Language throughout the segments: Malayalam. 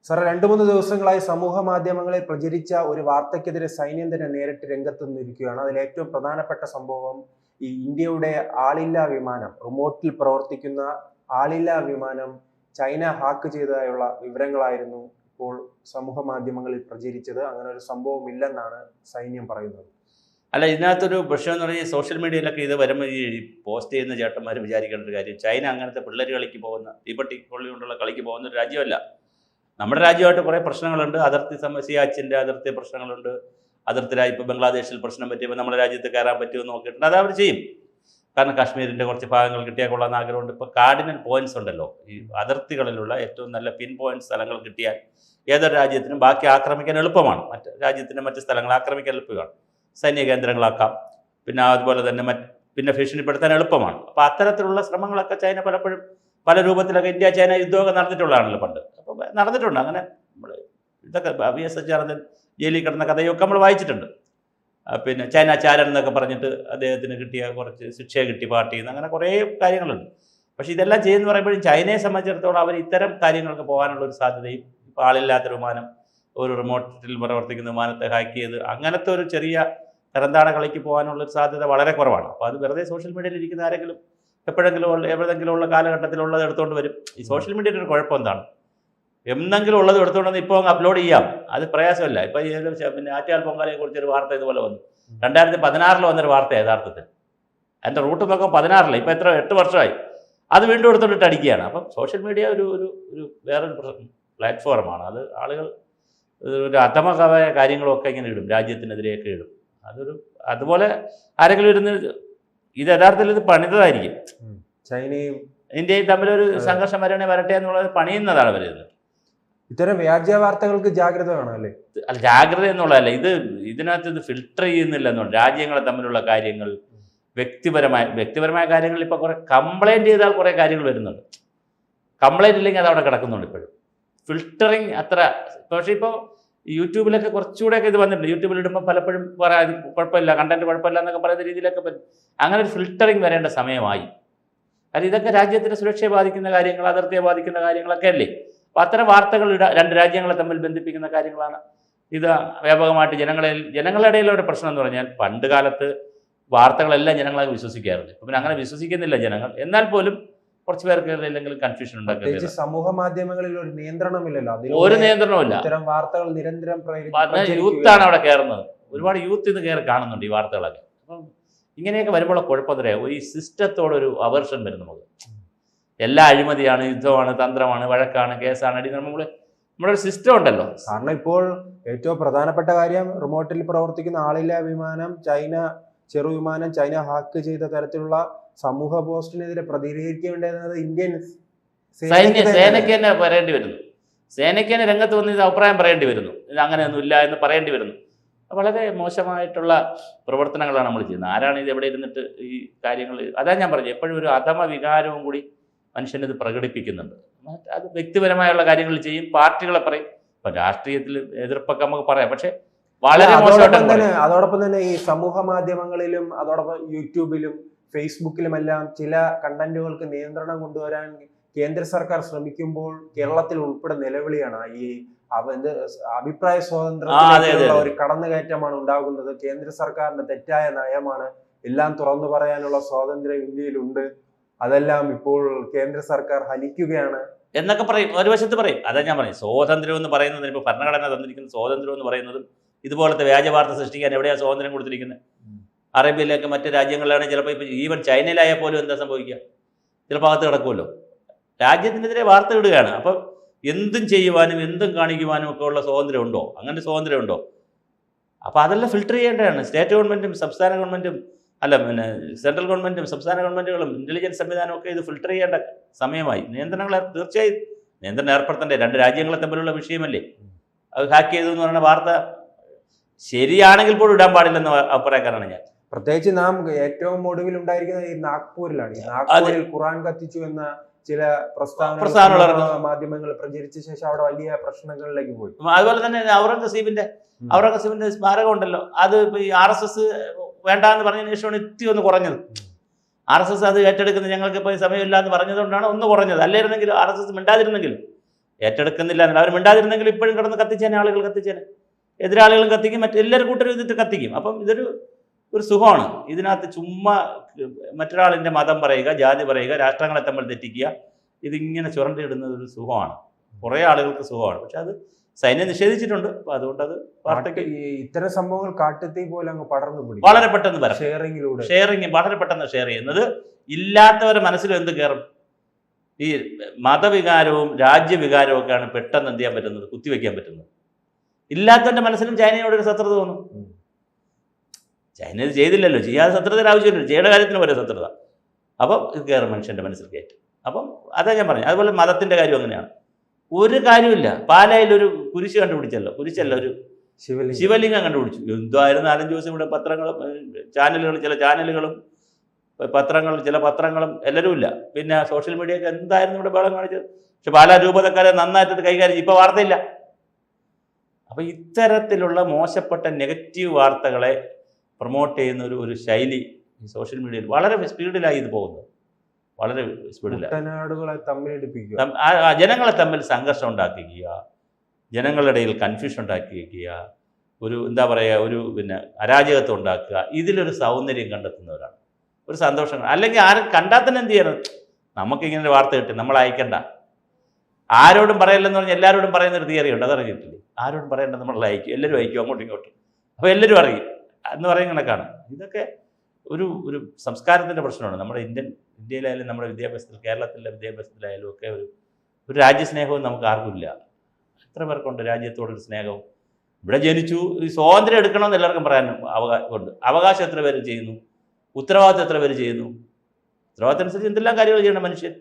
സാർ, 2-3 ദിവസങ്ങളായി സമൂഹ മാധ്യമങ്ങളിൽ പ്രചരിച്ച ഒരു വാർത്തയ്ക്കെതിരെ സൈന്യം തന്നെ നേരിട്ട് രംഗത്ത് നിന്നിരിക്കുകയാണ്. അതിൽ ഏറ്റവും പ്രധാനപ്പെട്ട സംഭവം ഈ ഇന്ത്യയുടെ ആളില്ലാ വിമാനം, റിമോട്ടിൽ പ്രവർത്തിക്കുന്ന ആളില്ലാ വിമാനം ചൈന ഹാക്ക് ചെയ്തതായുള്ള വിവരങ്ങളായിരുന്നു ഇപ്പോൾ സമൂഹ മാധ്യമങ്ങളിൽ പ്രചരിച്ചത്. അങ്ങനെ ഒരു സംഭവം ഇല്ലെന്നാണ് സൈന്യം പറയുന്നത്. അല്ല, ഇതിനകത്തൊരു പ്രശ്നം എന്ന് പറഞ്ഞാൽ സോഷ്യൽ മീഡിയയിലൊക്കെ ഇത് വരുമ്പോൾ ഈ പോസ്റ്റ് ചെയ്യുന്ന ചേട്ടന്മാർ വിചാരിക്കേണ്ട ഒരു കാര്യം, ചൈന അങ്ങനത്തെ പിള്ളേർ കളിക്ക് പോകുന്ന തീപ്പെട്ടി കൊള്ളി കൊണ്ടുള്ള കളിക്ക് പോകുന്ന ഒരു രാജ്യമല്ല. നമ്മുടെ രാജ്യമായിട്ട് കുറേ പ്രശ്നങ്ങളുണ്ട്. അതിർത്തി സിയാച്ചിൻ്റെ അതിർത്തി പ്രശ്നങ്ങളുണ്ട്. അതിർത്തി ഇപ്പോൾ ബംഗ്ലാദേശിൽ പ്രശ്നം പറ്റിയപ്പോൾ നമ്മുടെ രാജ്യത്ത് കയറാൻ പറ്റുമെന്ന് നോക്കിയിട്ടുണ്ട്. അത് അവർ ചെയ്യും. കാരണം കാശ്മീരിൻ്റെ കുറച്ച് ഭാഗങ്ങൾ കിട്ടിയാൽ കൊള്ളാമെന്ന് ആഗ്രഹമുണ്ട്. ഇപ്പോൾ കാർഡിനൽ പോയിന്റ്സ് ഉണ്ടല്ലോ, ഈ അതിർത്തികളിലുള്ള ഏറ്റവും നല്ല പിൻ പോയിന്റ് സ്ഥലങ്ങൾ കിട്ടിയാൽ ഏതൊരു രാജ്യത്തിനും ബാക്കി ആക്രമിക്കാൻ എളുപ്പമാണ്. മറ്റ് രാജ്യത്തിൻ്റെ മറ്റ് സ്ഥലങ്ങൾ ആക്രമിക്കാൻ എളുപ്പമാണ്. സൈനിക കേന്ദ്രങ്ങളാക്കാം, പിന്നെ അതുപോലെ തന്നെ പിന്നെ ഭീഷണിപ്പെടുത്താൻ എളുപ്പമാണ്. അപ്പോൾ അത്തരത്തിലുള്ള ശ്രമങ്ങളൊക്കെ ചൈന പലപ്പോഴും പല രൂപത്തിലൊക്കെ ഇന്ത്യ ചൈന യുദ്ധമൊക്കെ നടന്നിട്ടുള്ളതാണല്ലോ പണ്ട്. അപ്പോൾ നടന്നിട്ടുണ്ട്. അങ്ങനെ നമ്മൾ ഇതൊക്കെ VS അച്യുതാനന്ദൻ ജയിലിൽ കിടന്ന കഥയൊക്കെ നമ്മൾ വായിച്ചിട്ടുണ്ട്. പിന്നെ ചൈന ചാരൻ എന്നൊക്കെ പറഞ്ഞിട്ട് അദ്ദേഹത്തിന് കിട്ടിയ കുറച്ച് ശിക്ഷ കിട്ടി പാർട്ടിയിൽ നിന്ന്, അങ്ങനെ കുറേ കാര്യങ്ങളുണ്ട്. പക്ഷേ ഇതെല്ലാം ചെയ്യുമെന്ന് പറയുമ്പോഴും ചൈനയെ സംബന്ധിച്ചിടത്തോളം അവർ ഇത്തരം കാര്യങ്ങൾക്ക് പോകാനുള്ള ഒരു സാധ്യതയും, ഇപ്പോൾ ആളില്ലാത്തൊരു വിമാനം, ഒരു റിമോട്ടിൽ പ്രവർത്തിക്കുന്ന വിമാനത്തെ ഹാക്ക് ചെയ്ത് അങ്ങനത്തെ ഒരു ചെറിയ തരംതാണ കളിക്ക് പോകാനുള്ളൊരു സാധ്യത വളരെ കുറവാണ്. അപ്പോൾ അത് വെറുതെ സോഷ്യൽ മീഡിയയിൽ ഇരിക്കുന്ന ആരെങ്കിലും എവിടെയെങ്കിലും ഉള്ള കാലഘട്ടത്തിലുള്ളത് എടുത്തുകൊണ്ട് വരും. ഈ സോഷ്യൽ മീഡിയയുടെ ഒരു കുഴപ്പം എന്താണ്, എന്തെങ്കിലും ഉള്ളത് എടുത്തുകൊണ്ടെന്ന് ഇപ്പോൾ അങ്ങ് അപ്ലോഡ് ചെയ്യാം, അത് പ്രയാസമല്ല. ഇപ്പോൾ ഈ പിന്നെ ആറ്റുകാൽ പൊങ്കാലയെ കുറിച്ചൊരു വാർത്ത ഇതുപോലെ വന്നു. 2016 വന്നൊരു വാർത്ത യഥാർത്ഥത്തിൽ. അതിൻ്റെ റൂട്ട് നോക്കാൻ 16, ഇപ്പോൾ എത്ര 8 വർഷമായി. അത് വീണ്ടും എടുത്തുകൊണ്ടിട്ട് അടിക്കുകയാണ്. അപ്പം സോഷ്യൽ മീഡിയ ഒരു വേറൊരു പ്ലാറ്റ്ഫോമാണ്. അത് ആളുകൾ ഒരു അധമമായ കാര്യങ്ങളൊക്കെ ഇങ്ങനെ ഇടും, രാജ്യത്തിനെതിരെയൊക്കെ ഇടും. അതുപോലെ ആരെങ്കിലും ഇരുന്ന് ഇത് യഥാർത്ഥത്തിൽ ഇത് പണിതതായിരിക്കും. ചൈനയും ഇന്ത്യയും തമ്മിലൊരു സംഘർഷം വരട്ടെ എന്നുള്ളത് പണിയുന്നതാണ് വരുന്നത്. ഇത്തരം വ്യാജ വാർത്തകൾക്ക് ജാഗ്രത വേണം അല്ലേ? അല്ല, ജാഗ്രത എന്നുള്ളതല്ല, ഇതിനകത്ത് ഇത് ഫിൽട്ടർ ചെയ്യുന്നില്ല എന്നുള്ളത്. രാജ്യങ്ങളെ തമ്മിലുള്ള കാര്യങ്ങൾ, വ്യക്തിപരമായ കാര്യങ്ങളിൽ ഇപ്പോൾ കുറേ കംപ്ലൈൻറ്റ് ചെയ്താൽ കുറേ കാര്യങ്ങൾ വരുന്നുണ്ട്. കംപ്ലൈൻറ്റ് ഇല്ലെങ്കിൽ അത് അവിടെ കിടക്കുന്നുണ്ട് ഇപ്പോഴും. ഫിൽട്ടറിങ് അത്ര, പക്ഷേ ഇപ്പോൾ യൂട്യൂബിലൊക്കെ കുറച്ചുകൂടെയൊക്കെ ഇത് വന്നിട്ടുണ്ട്. യൂട്യൂബിൽ ഇടുമ്പോൾ പലപ്പോഴും പറയാം കുഴപ്പമില്ല, കണ്ടന്റ് കുഴപ്പമില്ല എന്നൊക്കെ പറയുന്ന രീതിയിലൊക്കെ പറ്റും. അങ്ങനെ ഒരു ഫിൽട്ടറിങ് വരേണ്ട സമയമായി. കാരണം ഇതൊക്കെ രാജ്യത്തിൻ്റെ സുരക്ഷയെ ബാധിക്കുന്ന കാര്യങ്ങൾ, അതിർത്തിയെ ബാധിക്കുന്ന കാര്യങ്ങളൊക്കെ അല്ലേ. അപ്പോൾ അത്തരം വാർത്തകൾ രണ്ട് രാജ്യങ്ങളെ തമ്മിൽ ബന്ധിപ്പിക്കുന്ന കാര്യങ്ങളാണ്. ഇത് വ്യാപകമായിട്ട് ജനങ്ങളുടെ ഇടയിലുള്ള ഒരു പ്രശ്നം എന്ന് പറഞ്ഞാൽ, പണ്ട് കാലത്ത് വാർത്തകളെല്ലാം ജനങ്ങളെ വിശ്വസിക്കാറുണ്ട്. അപ്പം പിന്നെ അങ്ങനെ വിശ്വസിക്കുന്നില്ല ജനങ്ങൾ. എന്നാൽ പോലും കുറച്ച് പേർക്ക് എന്തെങ്കിലും കൺഫ്യൂഷൻ ഉണ്ടാക്കുന്നത്. സമൂഹ മാധ്യമങ്ങളിൽ ഒരു നിയന്ത്രണമില്ലല്ലോ, ഒരു നിയന്ത്രണവുമില്ല. ഇത്തരം വാർത്തകൾ നിരന്തരം യൂത്താണ് അവിടെ കയറുന്നത്. ഒരുപാട് യൂത്ത് ഇത് കയറി കാണുന്നുണ്ട് ഈ വാർത്തകളൊക്കെ. അപ്പം ഇങ്ങനെയൊക്കെ വരുമ്പോൾ കുഴപ്പത്തില്ല. ഈ സിസ്റ്റത്തോടൊരു അവേർഷൻ വരും നമുക്ക്. എല്ലാ അഴിമതിയാണ്, യുദ്ധമാണ്, തന്ത്രമാണ്, വഴക്കാണ്, കേസാണ്, അടി. നമ്മുടെ ഒരു സിസ്റ്റം ഉണ്ടല്ലോ. കാരണം ഇപ്പോൾ ഏറ്റവും പ്രധാനപ്പെട്ട കാര്യം, റിമോട്ടിൽ പ്രവർത്തിക്കുന്ന ആളില്ലാ വിമാനം, ചെറുവിമാനം ചൈന ഹാക്ക് ചെയ്ത തരത്തിലുള്ള സമൂഹ പോസ്റ്റിനെതിരെ പ്രതികരിക്കേണ്ടത് ഇന്ത്യൻ സേനയ്ക്ക് തന്നെ പറയേണ്ടി വരുന്നു. സേനയ്ക്ക് തന്നെ രംഗത്ത് വന്ന് ഇത് അഭിപ്രായം പറയേണ്ടി വരുന്നു. ഇത് അങ്ങനെയൊന്നും ഇല്ല എന്ന് പറയേണ്ടി വരുന്നു. വളരെ മോശമായിട്ടുള്ള പ്രവർത്തനങ്ങളാണ് നമ്മൾ ചെയ്യുന്നത്. ആരാണ് ഇത് എവിടെ ഇരുന്നിട്ട് ഈ കാര്യങ്ങൾ, അതാണ് ഞാൻ പറഞ്ഞത്, എപ്പോഴും ഒരു അധമ വികാരവും കൂടി മനുഷ്യനിത് പ്രകടിപ്പിക്കുന്നുണ്ട്. അത് വ്യക്തിപരമായുള്ള കാര്യങ്ങൾ ചെയ്യും, പാർട്ടികളെ പറയും. ഇപ്പം രാഷ്ട്രീയത്തിൽ എതിർപ്പൊക്കെ നമുക്ക് പറയാം, പക്ഷേ വളരെ മോശമായിട്ട്. അതോടൊപ്പം തന്നെ ഈ സമൂഹ മാധ്യമങ്ങളിലും അതോടൊപ്പം യൂട്യൂബിലും ഫേസ്ബുക്കിലുമെല്ലാം ചില കണ്ടന്റുകൾക്ക് നിയന്ത്രണം കൊണ്ടുവരാൻ കേന്ദ്ര സർക്കാർ ശ്രമിക്കുമ്പോൾ കേരളത്തിൽ ഉൾപ്പെടെ നിലവിളിയാണ്. ഈ അഭിപ്രായ സ്വാതന്ത്ര്യത്തിലുള്ള ഒരു കടന്നുകയറ്റമാണ് ഉണ്ടാകുന്നത്. കേന്ദ്ര സർക്കാരിന്റെ തെറ്റായ നയമാണ്. എല്ലാം തുറന്നു പറയാനുള്ള സ്വാതന്ത്ര്യം ഇന്ത്യയിലുണ്ട്, അതെല്ലാം ഇപ്പോൾ കേന്ദ്ര സർക്കാർ ഹനിക്കുകയാണ് എന്നൊക്കെ പറയും. ഒരു വശത്ത് പറയും. അതാ ഞാൻ പറയും, സ്വാതന്ത്ര്യം എന്ന് പറയുന്നത്, ഇപ്പോൾ ഭരണഘടന തന്നിരിക്കുന്ന സ്വാതന്ത്ര്യം എന്ന് പറയുന്നതും ഇതുപോലത്തെ വ്യാജ വാർത്ത സൃഷ്ടിക്കാൻ എവിടെയാണ് സ്വാതന്ത്ര്യം കൊടുത്തിരിക്കുന്നത്? അറേബ്യയിലൊക്കെ മറ്റ് രാജ്യങ്ങളിലാണ്. ചിലപ്പോൾ ഇപ്പോൾ ഈവൻ ചൈനയിലായാൽ പോലും എന്താ സംഭവിക്കുക? ചിലപ്പോൾ അകത്ത് കിടക്കുമല്ലോ. രാജ്യത്തിനെതിരെ വാർത്ത ഇടുകയാണ്. അപ്പം എന്തും ചെയ്യുവാനും എന്തും കാണിക്കുവാനും ഒക്കെ ഉള്ള സ്വാതന്ത്ര്യം ഉണ്ടോ? അങ്ങനെ സ്വാതന്ത്ര്യം ഉണ്ടോ? അപ്പോൾ അതെല്ലാം ഫിൽട്ടർ ചെയ്യേണ്ടതാണ്. സ്റ്റേറ്റ് ഗവൺമെൻറ്റും സംസ്ഥാന ഗവൺമെൻറ്റും, പിന്നെ സെൻട്രൽ ഗവൺമെൻറ്റും സംസ്ഥാന ഗവൺമെൻറ്റുകളും ഇൻ്റലിജൻസ് സംവിധാനമൊക്കെ ഇത് ഫിൽട്ടർ ചെയ്യേണ്ട സമയമായി. തീർച്ചയായും നിയന്ത്രണം ഏർപ്പെടുത്തണ്ടേ? രണ്ട് രാജ്യങ്ങളെ തമ്മിലുള്ള വിഷയമല്ലേ. അത് ഹാക്ക് ചെയ്തു എന്ന് പറയുന്ന വാർത്ത ശരിയാണെങ്കിൽ പോലും ഇടാൻ പാടില്ലെന്ന അഭിപ്രായക്കാരാണ് ഞാൻ. പ്രത്യേകിച്ച് നാം ഏറ്റവും ഒടുവിൽ ഉണ്ടായിരിക്കുന്നത് ഈ നാഗ്പൂരിലാണ്. നാഗ്പൂരിൽ ഖുറാൻ കത്തിച്ചു എന്ന ചില പ്രസ്താവനകൾ മാധ്യമങ്ങൾ പ്രചരിച്ച ശേഷം അവിടെ വലിയ പ്രശ്നങ്ങളിലേക്ക് പോയി. അതുപോലെ തന്നെ ഔറംഗസീബിന്റെ സ്മാരകം ഉണ്ടല്ലോ, അത് ഇപ്പോൾ ഈ RSS വേണ്ടാന്ന് പറഞ്ഞതിന് ശേഷമാണ് ഇത്തി ഒന്ന് കുറഞ്ഞത്. RSS അത് ഏറ്റെടുക്കുന്നത് ഞങ്ങൾക്ക് ഇപ്പോൾ സമയമില്ല എന്ന് പറഞ്ഞതുകൊണ്ടാണ് ഒന്ന് കുറഞ്ഞത്. അല്ലായിരുന്നെങ്കിൽ RSS മിണ്ടാതിരുന്നെങ്കിലും ഏറ്റെടുക്കുന്നില്ല എന്നല്ല. അവർ മിണ്ടാതിരുന്നെങ്കിൽ ഇപ്പോഴും കിടന്ന് കത്തിച്ചേനെ, ആളുകൾ കത്തിച്ചേനെ, എതിരാളികളും കത്തിക്കും, മറ്റെല്ലാവരും കൂട്ടരും ഇതിട്ട് കത്തിക്കും. അപ്പം ഒരു സുഖമാണ് ഇതിനകത്ത്. ചുമ്മാ മറ്റൊരാളിൻ്റെ മതം പറയുക, ജാതി പറയുക, രാഷ്ട്രങ്ങളെ തമ്മിൽ തെറ്റിക്കുക, ഇതിങ്ങനെ ചുരണ്ടിയിടുന്നത് ഒരു സുഖമാണ്, കുറേ ആളുകൾക്ക് സുഖമാണ്. പക്ഷെ അത് സൈന്യം നിഷേധിച്ചിട്ടുണ്ട്. അപ്പം അതുകൊണ്ട് അത് വാർത്തയ്ക്ക് ഇത്തരം സംഭവങ്ങൾ കാട്ടുതീ പോലെ അങ്ങ് പടർന്നു പിടിക്കും. വളരെ പെട്ടെന്ന് വരാം. ഷെയറിങ് വളരെ പെട്ടെന്ന് ഷെയർ ചെയ്യുന്നത് ഇല്ലാത്തവരെ മനസ്സിലും എന്ത് കയറും? ഈ മതവികാരവും രാജ്യവികാരവും ഒക്കെയാണ് പെട്ടെന്ന് എന്ത് ചെയ്യാൻ പറ്റുന്നത്, കുത്തിവെക്കാൻ പറ്റുന്നത്. ഇല്ലാത്തവൻ്റെ മനസ്സിലും ചൈനയോടൊരു ശത്രുത തോന്നും. ചൈന ഇത് ചെയ്തില്ലല്ലോ, ചെയ്യാതെ ശത്രുതയുടെ ആവശ്യമില്ലല്ലോ, ചെയ്യേണ്ട കാര്യത്തിന് വരെ ശത്രുത. അപ്പം ഇത് കയറും മനുഷ്യൻ്റെ മനസ്സിൽ കയറ്റും. അപ്പം അതാ ഞാൻ പറഞ്ഞു. അതുപോലെ മതത്തിൻ്റെ കാര്യം അങ്ങനെയാണ്. ഒരു കാര്യമില്ല, പാലായിൽ ഒരു കുരിശ് കണ്ടുപിടിച്ചല്ലോ, കുരിശല്ല, ഒരു ശിവലിംഗം കണ്ടുപിടിച്ചു. എന്തായാലും 4-5 ദിവസം ഇവിടെ പത്രങ്ങളും ചാനലുകളും, ചില ചാനലുകളും പത്രങ്ങളും, ചില പത്രങ്ങളും എല്ലാവരും ഇല്ല. പിന്നെ സോഷ്യൽ മീഡിയയൊക്കെ എന്തായിരുന്നു ഇവിടെ ബഹളം കാണിച്ചത്. പക്ഷെ പാലാ രൂപതക്കാരെ നന്നായിട്ട് കൈകാര്യം, ഇപ്പോൾ വാർത്തയില്ല. അപ്പോൾ ഇത്തരത്തിലുള്ള മോശപ്പെട്ട നെഗറ്റീവ് വാർത്തകളെ പ്രൊമോട്ട് ചെയ്യുന്ന ഒരു ശൈലി ഈ സോഷ്യൽ മീഡിയയിൽ വളരെ സ്പീഡിലായി ഇത് പോകുന്നത്, വളരെ സ്പീഡിലാണ്. ജനങ്ങളെ തമ്മിൽ സംഘർഷം ഉണ്ടാക്കിക്കുക, ജനങ്ങളുടെ ഇടയിൽ കൺഫ്യൂഷൻ ഉണ്ടാക്കിക്കുക, ഒരു എന്താ പറയുക, ഒരു അരാജകത്വം ഉണ്ടാക്കുക. ഇതിലൊരു സൗന്ദര്യം കണ്ടെത്തുന്നവരാണ്, ഒരു സന്തോഷം. അല്ലെങ്കിൽ ആരും കണ്ടാൽ തന്നെ എന്ത് ചെയ്യണം, നമുക്കിങ്ങനെ ഒരു വാർത്ത കിട്ടി, നമ്മൾ അയക്കണ്ട, ആരോടും പറയില്ലെന്ന് പറഞ്ഞാൽ എല്ലാവരോടും പറയുന്നൊരു തിയറി ഉണ്ട്, അതറിഞ്ഞിട്ടില്ലേ? ആരോടും പറയേണ്ട, നമ്മൾ അയക്കും, എല്ലാവരും അയക്കും അങ്ങോട്ടും ഇങ്ങോട്ടും, അപ്പോൾ എല്ലാവരും അറിയും എന്ന് പറയുന്ന കണക്കാണ്. ഇതൊക്കെ ഒരു സംസ്കാരത്തിൻ്റെ പ്രശ്നമാണ്. നമ്മുടെ ഇന്ത്യയിലായാലും നമ്മുടെ വിദ്യാഭ്യാസത്തിൽ, കേരളത്തിലെ വിദ്യാഭ്യാസത്തിലായാലും ഒക്കെ ഒരു രാജ്യസ്നേഹവും നമുക്ക് ആർക്കുമില്ല. എത്ര പേർക്കുണ്ട് രാജ്യത്തോടൊരു സ്നേഹവും? ഇവിടെ ജനിച്ചു, ഈ സ്വാതന്ത്ര്യം എടുക്കണമെന്ന് എല്ലാവർക്കും പറയാനും ഉണ്ട്. അവകാശം എത്ര പേര് ചെയ്യുന്നു? ഉത്തരവാദിത്വം എത്ര പേര് ചെയ്യുന്നു? ഉത്തരവാദിത്തം അനുസരിച്ച് എന്തെല്ലാം കാര്യങ്ങൾ ചെയ്യണം മനുഷ്യൻ.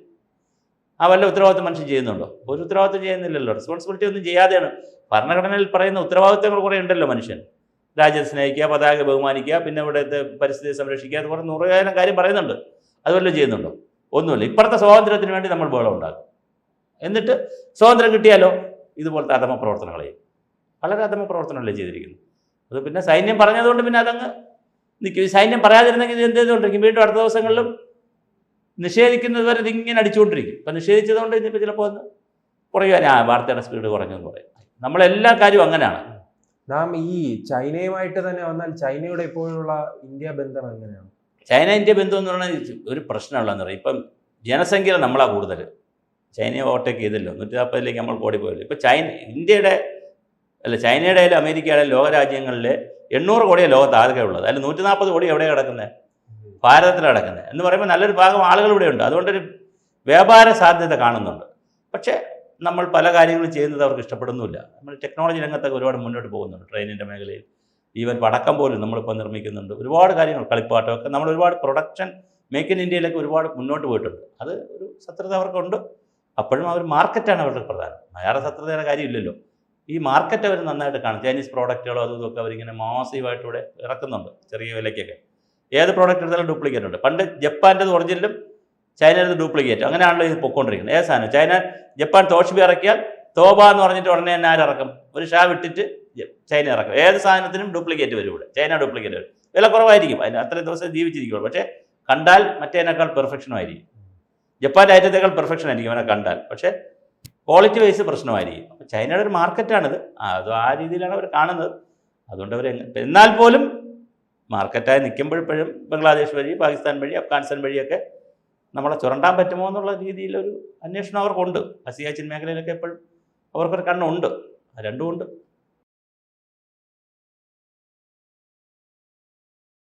വല്ല ഉത്തരവാദിത്വം മനുഷ്യൻ ചെയ്യുന്നുണ്ടോ? ഒരു ഉത്തരവാദിത്വം ചെയ്യുന്നില്ലല്ലോ. റെസ്പോൺസിബിലിറ്റി ഒന്നും ചെയ്യാതെയാണ്. ഭരണഘടനയിൽ പറയുന്ന ഉത്തരവാദിത്തങ്ങൾ കുറേ ഉണ്ടല്ലോ. മനുഷ്യൻ രാജ്യത്തെ സ്നേഹിക്കുക, പതാക ബഹുമാനിക്കുക, പിന്നെ ഇവിടുത്തെ പരിസ്ഥിതിയെ സംരക്ഷിക്കുക, അത് കുറേ 100,000 കാര്യം പറയുന്നുണ്ട്. അതുപോലെ ചെയ്യുന്നുണ്ടോ? ഒന്നുമില്ല. ഇപ്പോഴത്തെ സ്വാതന്ത്ര്യത്തിന് വേണ്ടി നമ്മൾ ബഹളം ഉണ്ടാക്കും. എന്നിട്ട് സ്വാതന്ത്ര്യം കിട്ടിയാലോ ഇതുപോലത്തെ അധമ പ്രവർത്തനങ്ങൾ ചെയ്യും. വളരെ അധമ പ്രവർത്തനമല്ലേ ചെയ്തിരിക്കുന്നു. അത് പിന്നെ സൈന്യം പറഞ്ഞതുകൊണ്ട് പിന്നെ അതങ്ങ് നിൽക്കും. സൈന്യം പറയാതിരുന്നെങ്കിൽ ഇത് എന്ത് ചെയ്തുകൊണ്ടിരിക്കും? വീണ്ടും അടുത്ത ദിവസങ്ങളിലും നിഷേധിക്കുന്നത് വരെ ഇതിങ്ങനെ അടിച്ചുകൊണ്ടിരിക്കും. ഇപ്പം നിഷേധിച്ചതുകൊണ്ട് ഇനിയിപ്പോൾ ചിലപ്പോൾ ഒന്ന് കുറയുക, വാർത്തയുടെ സ്പീഡ് കുറഞ്ഞെന്ന് പറയും. നമ്മളെല്ലാ കാര്യവും അങ്ങനെയാണ്. നാം ഈ ചൈനയുമായിട്ട് തന്നെ വന്നാൽ ചൈനയുടെ ഇപ്പോഴുള്ള ഇന്ത്യ ബന്ധം എങ്ങനെയാണ്? ചൈന ഇന്ത്യ ബന്ധം എന്ന് പറഞ്ഞാൽ ഒരു പ്രശ്നമുള്ളതെന്ന് പറയും. ഇപ്പം ജനസംഖ്യ നമ്മളാണ് കൂടുതൽ. ചൈനയെ ഓവർടേക്ക് ചെയ്തല്ലോ, 140 നമ്മൾ കോടി പോയല്ലോ. ഇപ്പം ചൈനയുടെ ആയാലും അമേരിക്കയുടെ ആയാലും ലോകരാജ്യങ്ങളിൽ 800 കോടിയാണ് ലോകത്ത് ആകെ ഉള്ളത്. അതിൽ 140 കോടി എവിടെയാണ് കിടക്കുന്നത്? ഭാരതത്തിലാണ് കിടക്കുന്നത്. എന്ന് പറയുമ്പോൾ നല്ലൊരു ഭാഗം ആളുകൾ ഇവിടെയുണ്ട്. അതുകൊണ്ടൊരു വ്യാപാര സാധ്യത കാണുന്നുണ്ട്. പക്ഷേ നമ്മൾ പല കാര്യങ്ങളും ചെയ്യുന്നത് അവർക്ക് ഇഷ്ടപ്പെടുന്നില്ല. നമ്മൾ ടെക്നോളജി രംഗത്തൊക്കെ ഒരുപാട് മുന്നോട്ട് പോകുന്നുണ്ട്. ട്രെയിനിൻ്റെ മേഖലയിൽ ഈവൻ പടക്കം പോലും നമ്മളിപ്പോൾ നിർമ്മിക്കുന്നുണ്ട്. ഒരുപാട് കാര്യങ്ങൾ, കളിപ്പാട്ടമൊക്കെ നമ്മൾ ഒരുപാട് പ്രൊഡക്ഷൻ മേക്ക് ഇൻ ഇന്ത്യയിലൊക്കെ ഒരുപാട് മുന്നോട്ട് പോയിട്ടുണ്ട്. അത് ഒരു ശത്രുത അവർക്കുണ്ട്. അപ്പോഴും അവർ മാർക്കറ്റാണ് അവരുടെ പ്രധാനം. വേറെ ശത്രുതയുടെ കാര്യമില്ലല്ലോ. ഈ മാർക്കറ്റ് അവർ നന്നായിട്ട് കാണും. ചൈനീസ് പ്രോഡക്റ്റുകളോ അതും ഇതൊക്കെ അവരിങ്ങനെ മാസീവായിട്ട് ഇവിടെ ഇറക്കുന്നുണ്ട്, ചെറിയ വിലയ്ക്കൊക്കെ. ഏത് പ്രോഡക്റ്റ് എടുത്താലും ഡ്യൂപ്ലിക്കേറ്റ് ഉണ്ട്. പണ്ട് ജപ്പാൻ്റെ ഒറിജിനലും ചൈനയുടെ ഡ്യൂപ്ലിക്കേറ്റ്, അങ്ങനെയാണല്ലോ ഇത് പൊയ്ക്കൊണ്ടിരിക്കുന്നത്. ഏത് സാധനം ജപ്പാൻ തോഷിബി ഇറക്കിയാൽ തോബ എന്ന് പറഞ്ഞിട്ട് ഉടനെ തന്നെ ആരിറക്കും? ഒരു ഷാ വിട്ടിട്ട് ചൈന ഇറക്കും. ഏത് സാധനത്തിനും ഡ്യൂപ്ലിക്കേറ്റ് വരും ഇവിടെ. ചൈന ഡ്യൂപ്ലിക്കേറ്റ് വരും. വില കുറവായിരിക്കും, അതിന് അത്രയും ദിവസം ജീവിച്ചിരിക്കുള്ളൂ. പക്ഷേ കണ്ടാൽ മറ്റേതിനേക്കാൾ പെർഫെക്ഷനുമായിരിക്കും. ജപ്പാൻ്റെ ഐറ്റത്തേക്കാൾ പെർഫെക്ഷൻ ആയിരിക്കും അവനെ കണ്ടാൽ. പക്ഷേ ക്വാളിറ്റി വൈസ് പ്രശ്നമായിരിക്കും. അപ്പോൾ ചൈനയുടെ ഒരു മാർക്കറ്റാണിത്. അത് ആ രീതിയിലാണ് അവർ കാണുന്നത്. അതുകൊണ്ട് അവർ എന്നാൽ പോലും മാർക്കറ്റായി നിൽക്കുമ്പോഴെപ്പോഴും ബംഗ്ലാദേശ് വഴി, പാകിസ്ഥാൻ വഴി, അഫ്ഗാനിസ്ഥാൻ വഴിയൊക്കെ നമ്മളെ ചുരണ്ടാൻ പറ്റുമോ എന്നുള്ള രീതിയിലൊരു അന്വേഷണം അവർക്കുണ്ട്. സിയാച്ചിൻ മേഖലയിലൊക്കെ എപ്പോഴും അവർക്കൊരു കണ്ണുണ്ട്. രണ്ടുമുണ്ട്.